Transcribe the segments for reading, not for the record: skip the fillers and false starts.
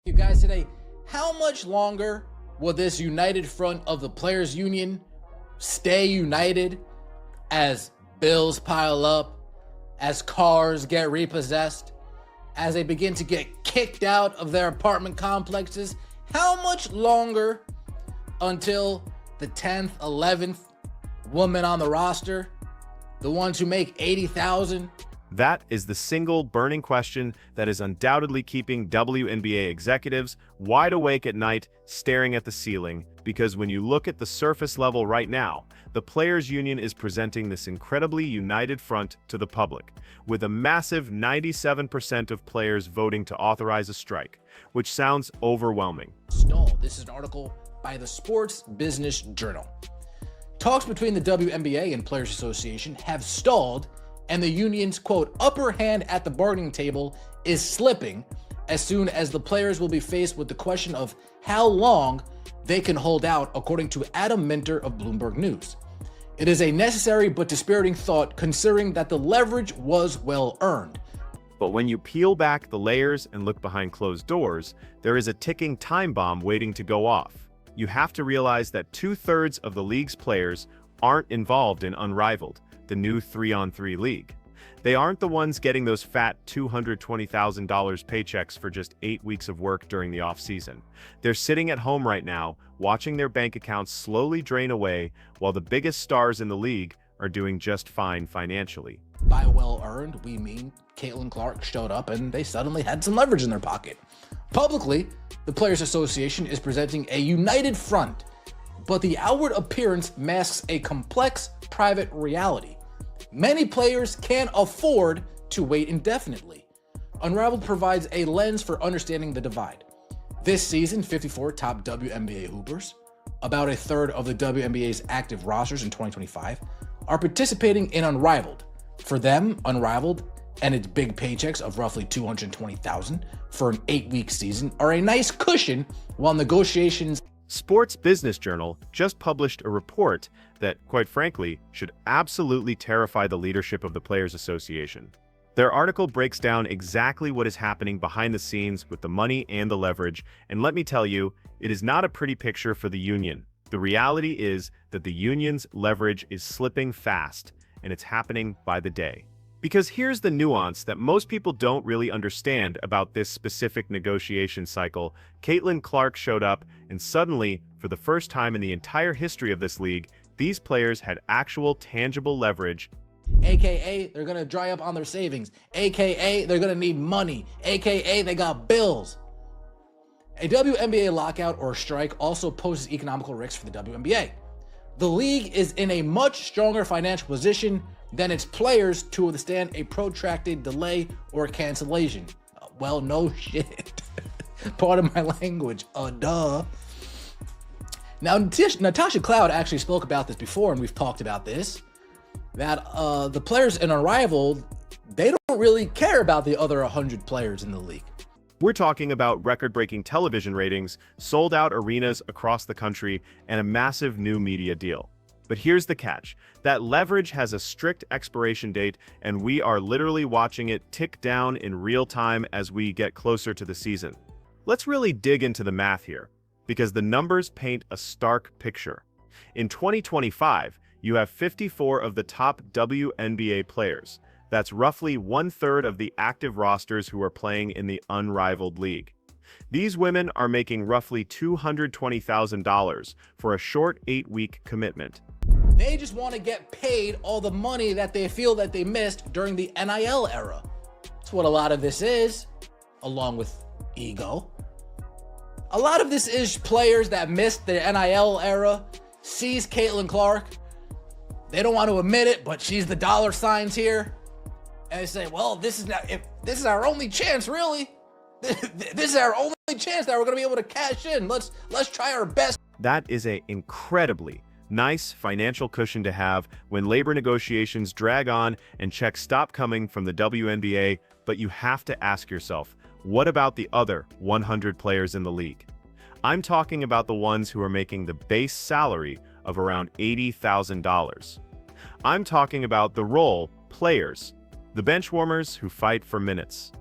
You guys today, how much longer will this united front of the players union stay united as bills pile up, as cars get repossessed, as they begin to get kicked out of their apartment complexes? How much longer until the 10th, 11th woman on the roster, the ones who make 80,000? That is the single burning question that is undoubtedly keeping WNBA executives wide awake at night, staring at the ceiling, because when you look at the surface level right now, the Players Union is presenting this incredibly united front to the public, with a massive 97% of players voting to authorize a strike, which sounds overwhelming. This is an article by the Sports Business Journal. Talks between the WNBA and Players Association have stalled, and the union's, quote, upper hand at the bargaining table is slipping as soon as the players will be faced with the question of how long they can hold out, according to Adam Minter of Bloomberg News. It is a necessary but dispiriting thought, considering that the leverage was well earned. But when you peel back the layers and look behind closed doors, there is a ticking time bomb waiting to go off. You have to realize that 2/3 of the league's players aren't involved in Unrivaled, the new 3-on-3 league. They aren't the ones getting those fat $220,000 paychecks for just 8 weeks of work during the off-season. They're sitting at home right now, watching their bank accounts slowly drain away, while the biggest stars in the league are doing just fine financially. By well earned, we mean Caitlin Clark showed up and they suddenly had some leverage in their pocket. Publicly, the Players Association is presenting a united front, but the outward appearance masks a complex private reality. Many players can't afford to wait indefinitely. Unrivaled provides a lens for understanding the divide. This season, 54 top WNBA hoopers, about a third of the WNBA's active rosters in 2025, are participating in Unrivaled. For them, Unrivaled and its big paychecks of roughly $220,000 for an 8-week season are a nice cushion while negotiations. Sports Business Journal just published a report that, quite frankly, should absolutely terrify the leadership of the Players Association. Their article breaks down exactly what is happening behind the scenes with the money and the leverage, and let me tell you, it is not a pretty picture for the union. The reality is that the union's leverage is slipping fast, and it's happening by the day. Because here's the nuance that most people don't really understand about this specific negotiation cycle. Caitlin Clark showed up, and suddenly, for the first time in the entire history of this league, these players had actual tangible leverage. AKA, they're gonna dry up on their savings. AKA, they're gonna need money. AKA, they got bills. A WNBA lockout or strike also poses economical risks for the WNBA. The league is in a much stronger financial position than its players to withstand a protracted delay or cancellation. Well, no shit. Pardon my language. Duh. Now, Natasha Cloud actually spoke about this before, and we've talked about this, that the players in Unrivaled, they don't really care about the other 100 players in the league. We're talking about record-breaking television ratings, sold-out arenas across the country, and a massive new media deal. But here's the catch. That leverage has a strict expiration date, and we are literally watching it tick down in real time as we get closer to the season. Let's really dig into the math here, because the numbers paint a stark picture. In 2025, you have 54 of the top WNBA players. That's roughly 1/3 of the active rosters who are playing in the Unrivaled League. These women are making roughly $220,000 for a short 8-week commitment. They just want to get paid all the money that they feel that they missed during the NIL era. That's what a lot of this is, along with ego. A lot of this is players that missed the NIL era, sees Caitlin Clark. They don't want to admit it, but she's the dollar signs here. And they say, well, this is our only chance, really. This is our only chance that we're going to be able to cash in. Let's try our best. That is an incredibly nice financial cushion to have when labor negotiations drag on and checks stop coming from the WNBA, but you have to ask yourself, what about the other 100 players in the league? I'm talking about the ones who are making the base salary of around $80,000. I'm talking about the role players, the bench warmers who fight for minutes.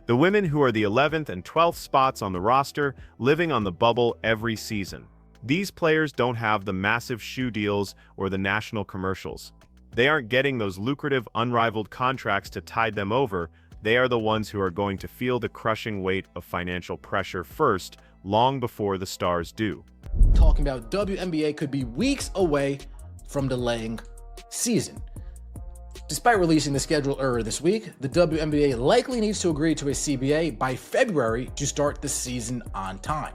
The women who are the 11th and 12th spots on the roster, living on the bubble every season. These players don't have the massive shoe deals or the national commercials. They aren't getting those lucrative unrivaled contracts to tide them over. They are the ones who are going to feel the crushing weight of financial pressure first, long before the stars do. Talking about WNBA could be weeks away from delaying season. Despite releasing the schedule earlier this week, the WNBA likely needs to agree to a CBA by February to start the season on time.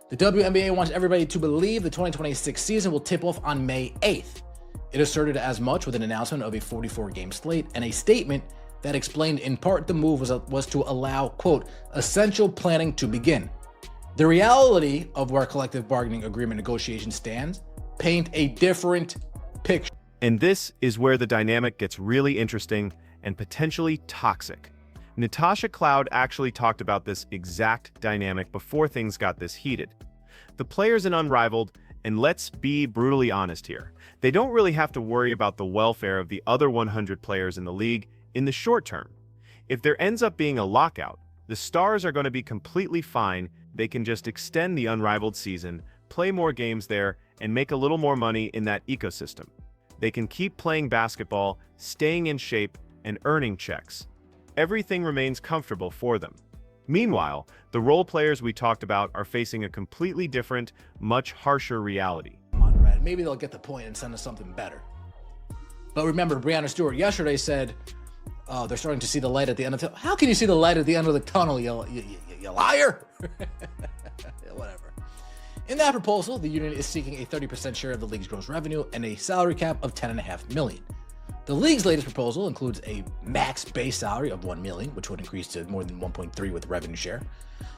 The WNBA wants everybody to believe the 2026 season will tip off on May 8th. It asserted as much with an announcement of a 44-game slate and a statement that explained in part the move was to allow, quote, essential planning to begin. The reality of where collective bargaining agreement negotiations stands paint a different picture. And this is where the dynamic gets really interesting and potentially toxic. Natasha Cloud actually talked about this exact dynamic before things got this heated. The players in Unrivaled, and let's be brutally honest here, they don't really have to worry about the welfare of the other 100 players in the league in the short term. If there ends up being a lockout, the stars are going to be completely fine. They can just extend the Unrivaled season, play more games there, and make a little more money in that ecosystem. They can keep playing basketball, staying in shape, and earning checks. Everything remains comfortable for them. Meanwhile, the role players we talked about are facing a completely different, much harsher reality. Come on, Red. Maybe they'll get the point and send us something better. But remember, Breanna Stewart yesterday said, oh, they're starting to see the light at the end of the tunnel. How can you see the light at the end of the tunnel, you liar? Yeah, whatever. In that proposal, the union is seeking a 30% share of the league's gross revenue and a salary cap of $10.5 million. The league's latest proposal includes a max base salary of $1 million, which would increase to more than 1.3 with revenue share.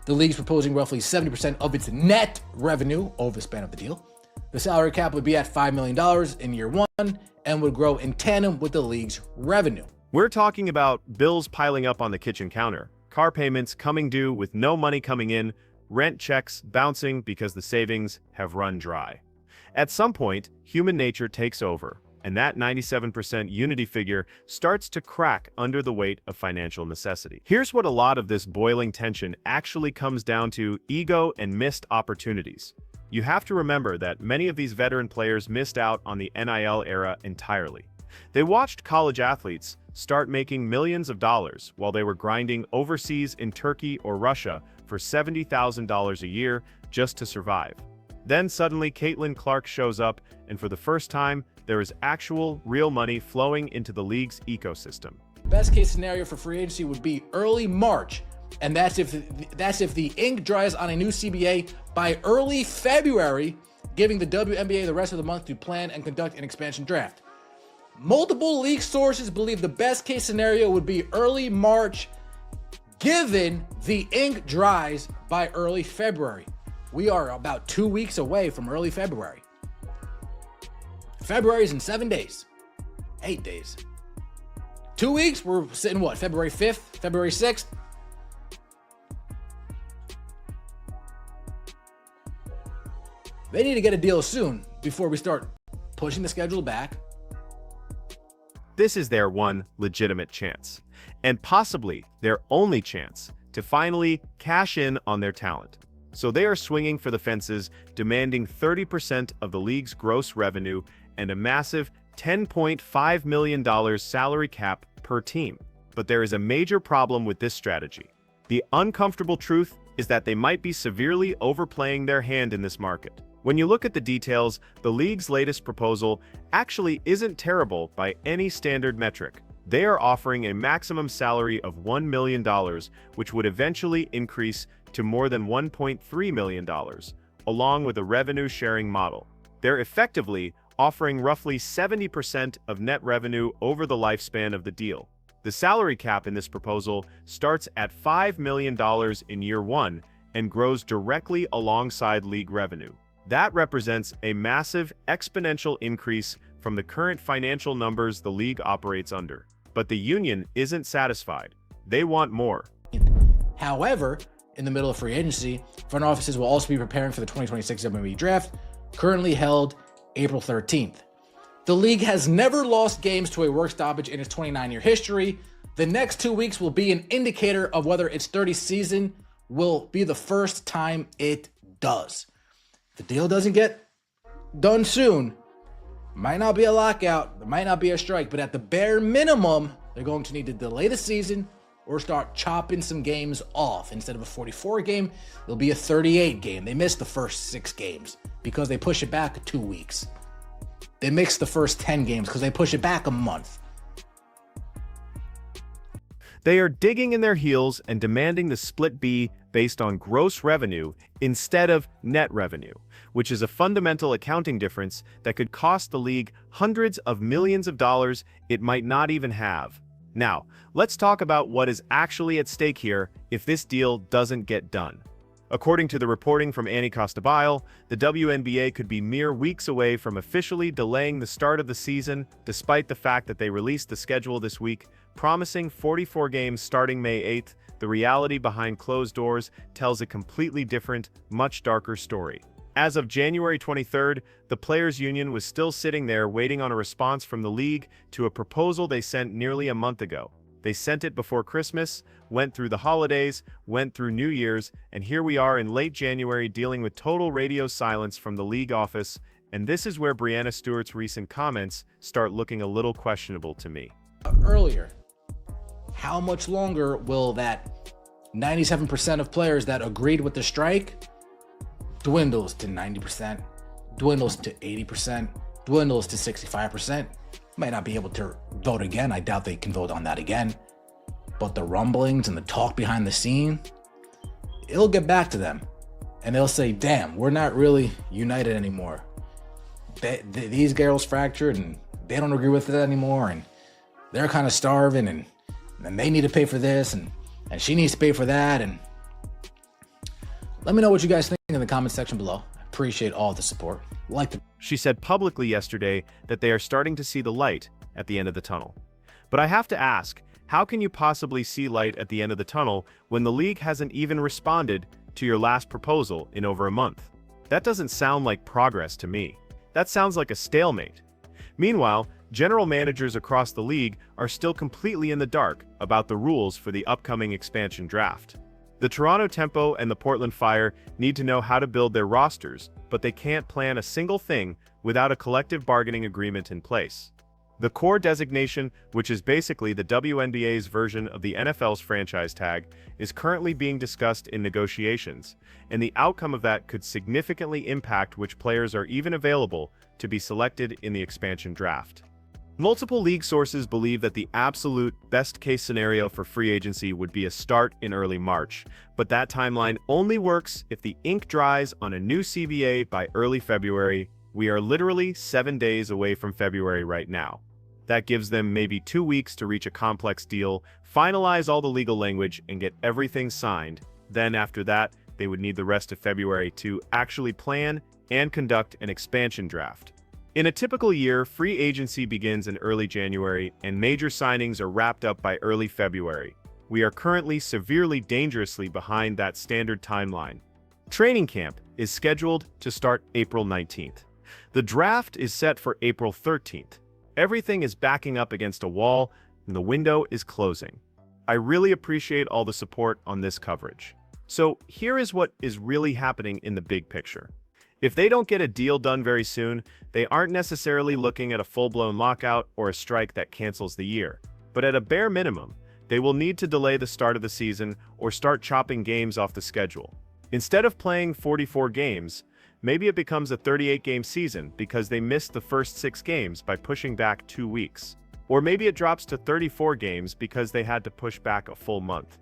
The league's proposing roughly 70% of its net revenue over the span of the deal. The salary cap would be at $5 million in year one and would grow in tandem with the league's revenue. We're talking about bills piling up on the kitchen counter, car payments coming due with no money coming in, rent checks bouncing because the savings have run dry. At some point, human nature takes over, and that 97% unity figure starts to crack under the weight of financial necessity. Here's what a lot of this boiling tension actually comes down to: ego and missed opportunities. You have to remember that many of these veteran players missed out on the NIL era entirely. They watched college athletes start making millions of dollars while they were grinding overseas in Turkey or Russia for $70,000 a year just to survive. Then suddenly Caitlin Clark shows up, and for the first time, there is actual, real money flowing into the league's ecosystem. Best case scenario for free agency would be early March, and that's if the ink dries on a new CBA by early February, giving the WNBA the rest of the month to plan and conduct an expansion draft. Multiple league sources believe the best case scenario would be early March, given the ink dries by early February. We are about 2 weeks away from early February. February's in 7 days, 8 days. 2 weeks, we're sitting what, February 5th, February 6th? They need to get a deal soon before we start pushing the schedule back. This is their one legitimate chance, and possibly their only chance, to finally cash in on their talent. So they are swinging for the fences, demanding 30% of the league's gross revenue and a massive $10.5 million salary cap per team. But there is a major problem with this strategy. The uncomfortable truth is that they might be severely overplaying their hand in this market. When you look at the details, the league's latest proposal actually isn't terrible by any standard metric. They are offering a maximum salary of $1 million, which would eventually increase to more than $1.3 million, along with a revenue-sharing model. They're effectively offering roughly 70% of net revenue over the lifespan of the deal. The salary cap in this proposal starts at $5 million in year one and grows directly alongside league revenue. That represents a massive exponential increase from the current financial numbers the league operates under. But the union isn't satisfied. They want more. However, in the middle of free agency, front offices will also be preparing for the 2026 WNBA draft, currently held April 13th. The league has never lost games to a work stoppage in its 29-year history. The next 2 weeks will be an indicator of whether its 30 season will be the first time it does. If the deal doesn't get done soon, might not be a lockout, there might not be a strike, but at the bare minimum, they're going to need to delay the season or start chopping some games off. Instead of a 44 game, it'll be a 38 game. They missed the first 6 games because they push it back 2 weeks. They mixed the first 10 games because they push it back a month. They are digging in their heels and demanding the split be based on gross revenue instead of net revenue, which is a fundamental accounting difference that could cost the league hundreds of millions of dollars it might not even have. Now, let's talk about what is actually at stake here if this deal doesn't get done. According to the reporting from Annie Costabile, the WNBA could be mere weeks away from officially delaying the start of the season, despite the fact that they released the schedule this week, promising 44 games starting May 8th. The reality behind closed doors tells a completely different, much darker story. As of January 23rd, the Players' Union was still sitting there waiting on a response from the league to a proposal they sent nearly a month ago. They sent it before Christmas, went through the holidays, went through New Year's, and here we are in late January dealing with total radio silence from the league office, and this is where Breanna Stewart's recent comments start looking a little questionable to me. Earlier, how much longer will that 97% of players that agreed with the strike dwindles to 90%, dwindles to 80%, dwindles to 65%? Might not be able to vote again. I doubt they can vote on that again. But the rumblings and the talk behind the scene, it'll get back to them. And they'll say, damn, we're not really united anymore. These girls fractured and they don't agree with it anymore. And they're kind of starving and they need to pay for this and she needs to pay for that. And let me know what you guys think in the comment section below. I appreciate all the support. She said publicly yesterday that they are starting to see the light at the end of the tunnel. But I have to ask, how can you possibly see light at the end of the tunnel when the league hasn't even responded to your last proposal in over a month? That doesn't sound like progress to me. That sounds like a stalemate. Meanwhile, general managers across the league are still completely in the dark about the rules for the upcoming expansion draft. The Toronto Tempo and the Portland Fire need to know how to build their rosters, but they can't plan a single thing without a collective bargaining agreement in place. The core designation, which is basically the WNBA's version of the NFL's franchise tag, is currently being discussed in negotiations, and the outcome of that could significantly impact which players are even available to be selected in the expansion draft. Multiple league sources believe that the absolute best-case scenario for free agency would be a start in early March, but that timeline only works if the ink dries on a new CBA by early February. We are literally 7 days away from February right now. That gives them maybe 2 weeks to reach a complex deal, finalize all the legal language, and get everything signed. Then after that, they would need the rest of February to actually plan and conduct an expansion draft. In a typical year, free agency begins in early January, and major signings are wrapped up by early February. We are currently severely dangerously behind that standard timeline. Training camp is scheduled to start April 19th. The draft is set for April 13th. Everything is backing up against a wall, and the window is closing. I really appreciate all the support on this coverage. So here is what is really happening in the big picture. If they don't get a deal done very soon, they aren't necessarily looking at a full-blown lockout or a strike that cancels the year. But at a bare minimum, they will need to delay the start of the season or start chopping games off the schedule. Instead of playing 44 games, maybe it becomes a 38-game season because they missed the first 6 games by pushing back 2 weeks. Or maybe it drops to 34 games because they had to push back a full month.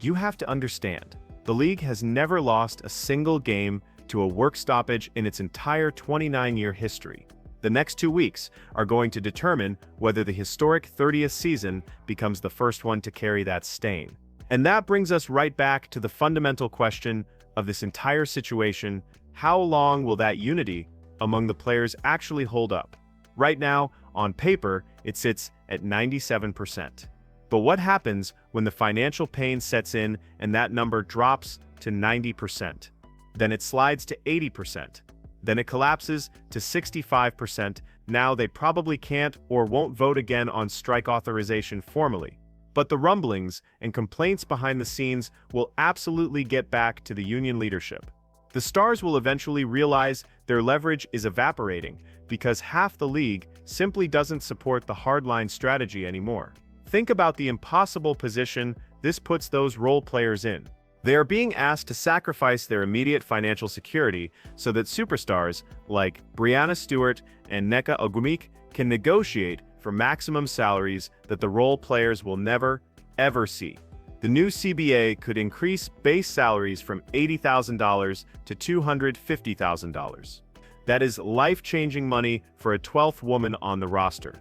You have to understand, the league has never lost a single game to a work stoppage in its entire 29-year history. The next 2 weeks are going to determine whether the historic 30th season becomes the first one to carry that stain. And that brings us right back to the fundamental question of this entire situation: how long will that unity among the players actually hold up? Right now, on paper, it sits at 97%. But what happens when the financial pain sets in and that number drops to 90%? Then it slides to 80%. Then it collapses to 65%. Now they probably can't or won't vote again on strike authorization formally. But the rumblings and complaints behind the scenes will absolutely get back to the union leadership. The stars will eventually realize their leverage is evaporating because half the league simply doesn't support the hardline strategy anymore. Think about the impossible position this puts those role players in. They are being asked to sacrifice their immediate financial security so that superstars like Breanna Stewart and Nneka Ogwumike can negotiate for maximum salaries that the role players will never, ever see. The new CBA could increase base salaries from $80,000 to $250,000. That is life-changing money for a 12th woman on the roster.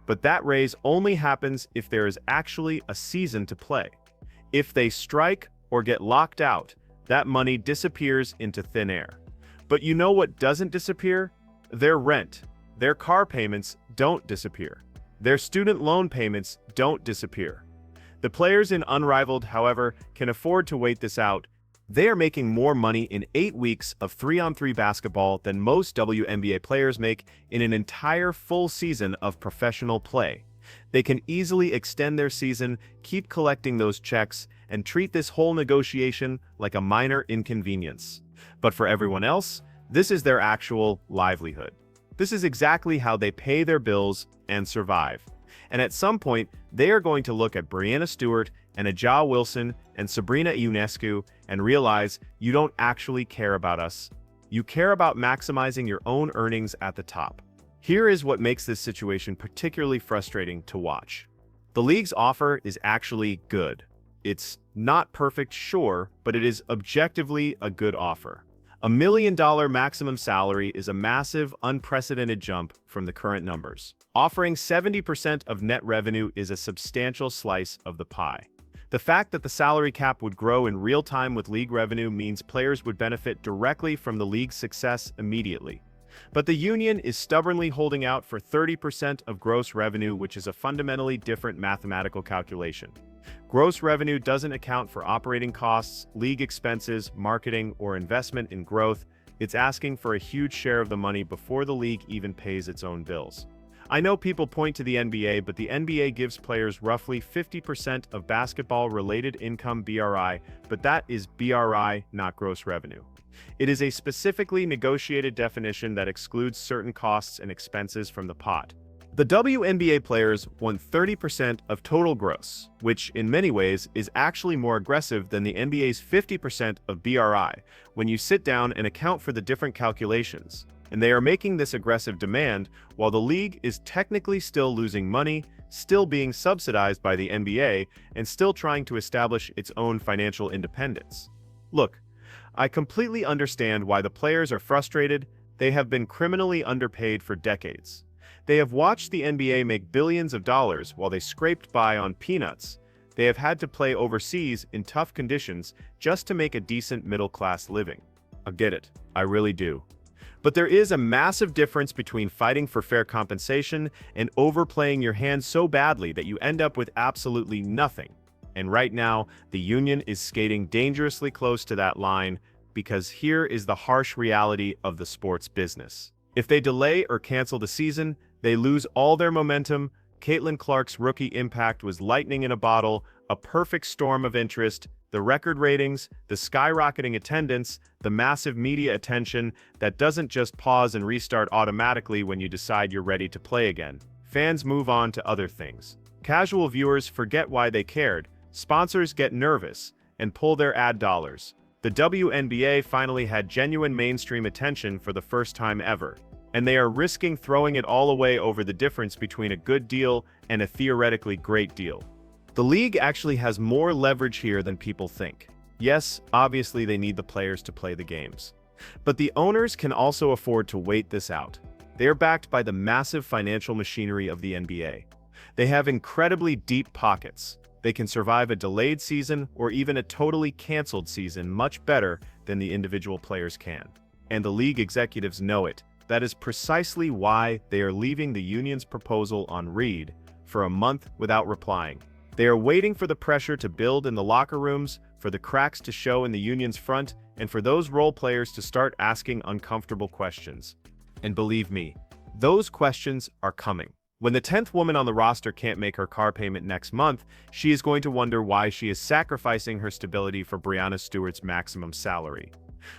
But that raise only happens if there is actually a season to play. If they strike or get locked out, that money disappears into thin air. But you know what doesn't disappear? Their rent. Their car payments don't disappear. Their student loan payments don't disappear. The players in Unrivaled, however, can afford to wait this out. They are making more money in 8 weeks of 3-on-3 basketball than most WNBA players make in an entire full season of professional play. They can easily extend their season, keep collecting those checks, and treat this whole negotiation like a minor inconvenience. But for everyone else, this is their actual livelihood. This is exactly how they pay their bills and survive. And at some point, they are going to look at Breanna Stewart and Aja Wilson and Sabrina Ionescu and realize you don't actually care about us. You care about maximizing your own earnings at the top. Here is what makes this situation particularly frustrating to watch. The league's offer is actually good. It's not perfect, sure, but it is objectively a good offer. $1 million maximum salary is a massive, unprecedented jump from the current numbers. Offering 70% of net revenue is a substantial slice of the pie. The fact that the salary cap would grow in real time with league revenue means players would benefit directly from the league's success immediately. But the union is stubbornly holding out for 30% of gross revenue, which is a fundamentally different mathematical calculation. Gross revenue doesn't account for operating costs, league expenses, marketing, or investment in growth. It's asking for a huge share of the money before the league even pays its own bills. I know people point to the NBA, but the NBA gives players roughly 50% of basketball-related income BRI, but that is BRI, not gross revenue. It is a specifically negotiated definition that excludes certain costs and expenses from the pot. The WNBA players want 30% of total gross, which in many ways is actually more aggressive than the NBA's 50% of BRI when you sit down and account for the different calculations. And they are making this aggressive demand while the league is technically still losing money, still being subsidized by the NBA, and still trying to establish its own financial independence. Look, I completely understand why the players are frustrated. They have been criminally underpaid for decades. They have watched the NBA make billions of dollars while they scraped by on peanuts. They have had to play overseas in tough conditions just to make a decent middle-class living. I get it, I really do. But there is a massive difference between fighting for fair compensation and overplaying your hand so badly that you end up with absolutely nothing. And right now, the union is skating dangerously close to that line because here is the harsh reality of the sports business. If they delay or cancel the season, they lose all their momentum. Caitlin Clark's rookie impact was lightning in a bottle, a perfect storm of interest, the record ratings, the skyrocketing attendance, the massive media attention that doesn't just pause and restart automatically when you decide you're ready to play again. Fans move on to other things. Casual viewers forget why they cared, sponsors get nervous, and pull their ad dollars. The WNBA finally had genuine mainstream attention for the first time ever, and they are risking throwing it all away over the difference between a good deal and a theoretically great deal. The league actually has more leverage here than people think. Yes, obviously they need the players to play the games. But the owners can also afford to wait this out. They are backed by the massive financial machinery of the NBA. They have incredibly deep pockets. They can survive a delayed season or even a totally canceled season much better than the individual players can. And the league executives know it. That is precisely why they are leaving the union's proposal on read for a month without replying. They are waiting for the pressure to build in the locker rooms, for the cracks to show in the union's front, and for those role players to start asking uncomfortable questions. And believe me, those questions are coming. When the 10th woman on the roster can't make her car payment next month, she is going to wonder why she is sacrificing her stability for Breanna Stewart's maximum salary.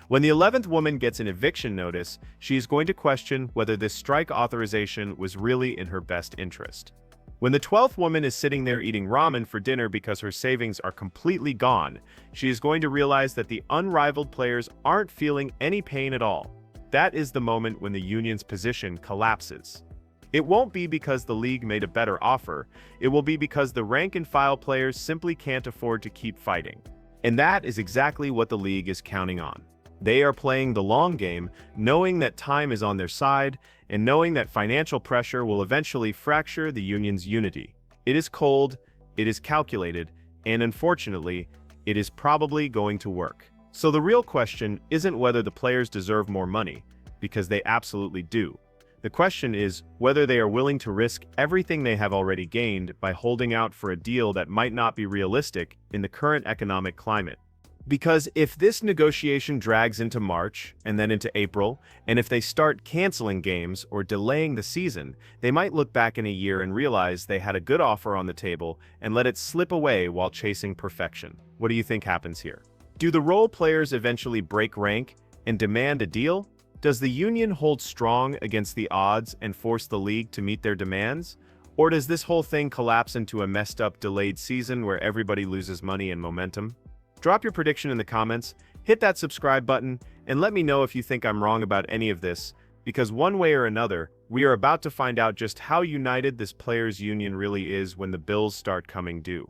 When the 11th woman gets an eviction notice, she is going to question whether this strike authorization was really in her best interest. When the 12th woman is sitting there eating ramen for dinner because her savings are completely gone, she is going to realize that the unrivaled players aren't feeling any pain at all. That is the moment when the union's position collapses. It won't be because the league made a better offer, it will be because the rank-and-file players simply can't afford to keep fighting. And that is exactly what the league is counting on. They are playing the long game, knowing that time is on their side, and knowing that financial pressure will eventually fracture the union's unity. It is cold, it is calculated, and unfortunately, it is probably going to work. So the real question isn't whether the players deserve more money, because they absolutely do. The question is whether they are willing to risk everything they have already gained by holding out for a deal that might not be realistic in the current economic climate. Because if this negotiation drags into March and then into April, and if they start canceling games or delaying the season, they might look back in a year and realize they had a good offer on the table and let it slip away while chasing perfection. What do you think happens here? Do the role players eventually break rank and demand a deal? Does the union hold strong against the odds and force the league to meet their demands? Or does this whole thing collapse into a messed up delayed season where everybody loses money and momentum? Drop your prediction in the comments, hit that subscribe button, and let me know if you think I'm wrong about any of this, because one way or another, we are about to find out just how united this players' union really is when the bills start coming due.